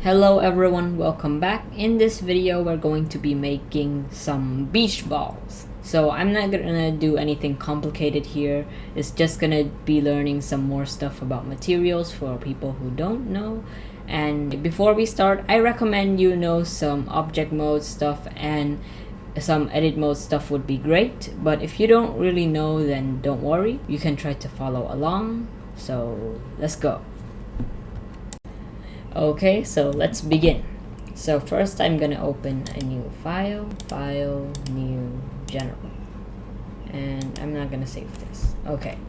Hello everyone, welcome back. In this video we're going to be making some beach balls. So I'm not gonna do anything complicated here. It's just gonna be learning some more stuff about materials for people who don't know. And before we start, I recommend you know some object mode stuff and some edit mode stuff would be great. But if you don't really know, then don't worry. You can try to follow along. So let's go. Okay, so let's begin. So first I'm gonna open a new file, new, general. And I'm not gonna save this. Okay.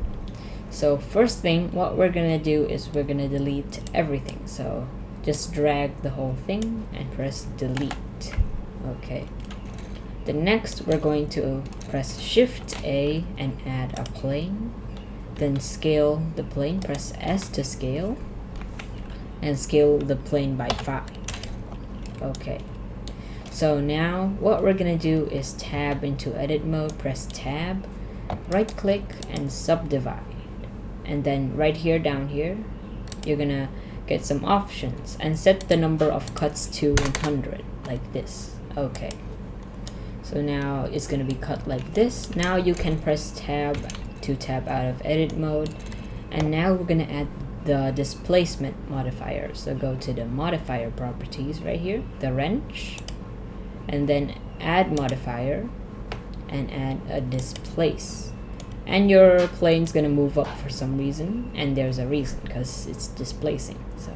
So first thing, what we're gonna do is we're gonna delete everything. So just drag the whole thing and press delete. Okay. The next we're going to press Shift A and add a plane. Then scale the plane, press S to scale. And scale the plane by 5. Okay, so now what we're gonna do is tab into edit mode, press tab, right click and subdivide, and then right here down here you're gonna get some options and set the number of cuts to 100 like this. Okay, so now it's gonna be cut like this. Now you can press tab to tab out of edit mode, and now we're gonna add the displacement modifier. So go to the modifier properties right here, the wrench, and then add modifier and add a displace, and your plane's gonna move up for some reason, and there's a reason because it's displacing. So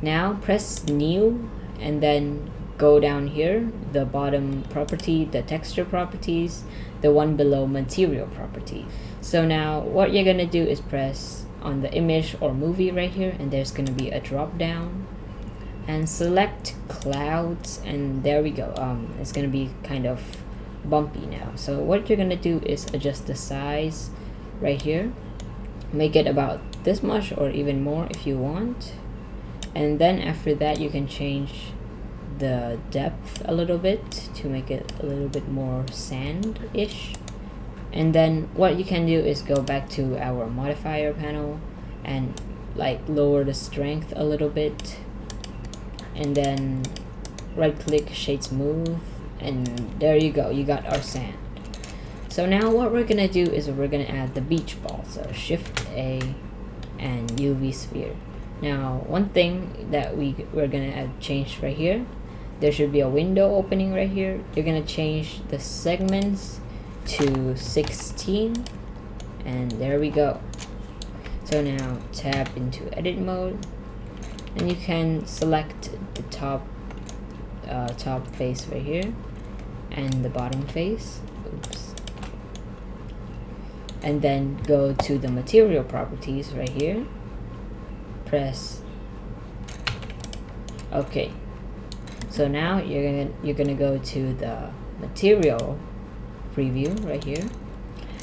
now press new and then go down here, the bottom property, the texture properties, the one below material property. So now what you're gonna do is press on the image or movie right here, and there's gonna be a drop down and select clouds, and there we go. It's gonna be kind of bumpy now. So what you're gonna do is adjust the size right here, make it about this much or even more if you want, and then after that you can change the depth a little bit to make it a little bit more sand-ish. And then what you can do is go back to our modifier panel and like lower the strength a little bit, and then right click shade smooth, and there you go, you got our sand. So now what we're gonna do is we're gonna add the beach ball. So Shift A and UV sphere. Now one thing that we're gonna change right here, there should be a window opening right here. You're gonna change the segments to 16, and there we go. So now tab into edit mode, and you can select the top face right here and the bottom face. Oops. And then go to the material properties right here, press OK. So now you're gonna go to the material preview right here,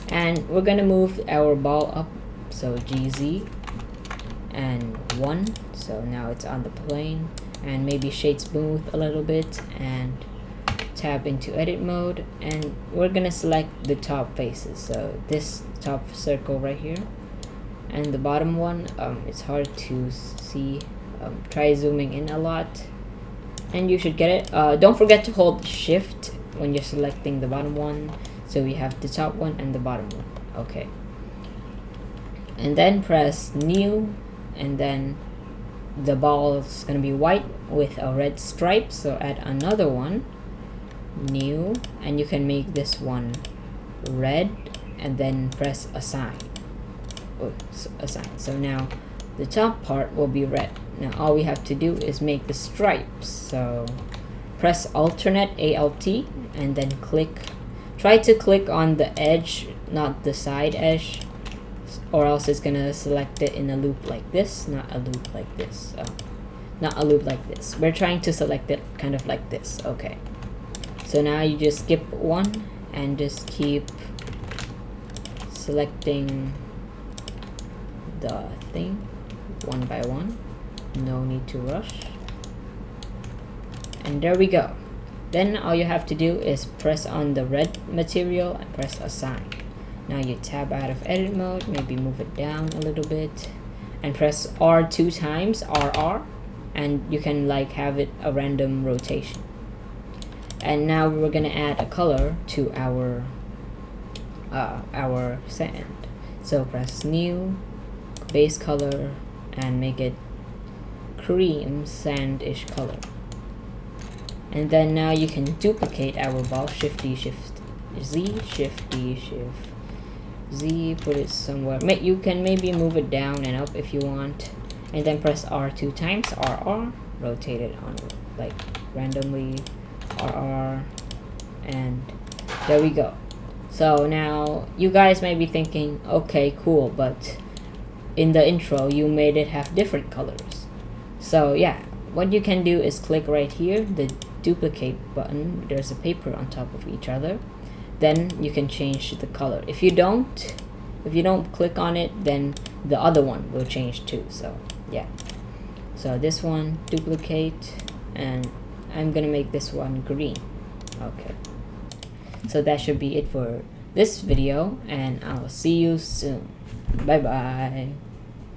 and we're gonna move our ball up, so GZ and 1, so now it's on the plane, and maybe shade smooth a little bit and tab into edit mode, and we're gonna select the top faces, so this top circle right here and the bottom one. It's hard to see, try zooming in a lot and you should get it. Don't forget to hold shift when you're selecting the bottom one, so we have the top one and the bottom one. Okay, and then press new, and then the ball is gonna be white with a red stripe, so add another one, new, and you can make this one red, and then press assign. So now the top part will be red. Now all we have to do is make the stripes, so press alternate ALT and then try to click on the edge, not the side edge, or else it's gonna select it in a loop like this, not a loop like this. Not a loop like this. We're trying to select it kind of like this. Okay, so now you just skip one and just keep selecting the thing one by one. No need to rush. And there we go. Then all you have to do is press on the red material and press assign. Now you tab out of edit mode, maybe move it down a little bit, and press R 2 times, RR, and you can like have it a random rotation. And now we're gonna add a color to our sand. So press new, base color, and make it cream sandish color. And then now you can duplicate our ball. Shift D, Shift Z, Shift D, Shift Z, put it somewhere. You can maybe move it down and up if you want. And then press R 2 times, RR, rotate it on like randomly, RR, and there we go. So now you guys may be thinking, okay, cool, but in the intro you made it have different colors. So yeah, what you can do is click right here, the duplicate button. There's a paper on top of each other. Then you can change the color. If you don't click on it, then the other one will change too. So yeah, so this one, duplicate, and I'm gonna make this one green. Okay, so that should be it for this video, and I'll see you soon. Bye bye.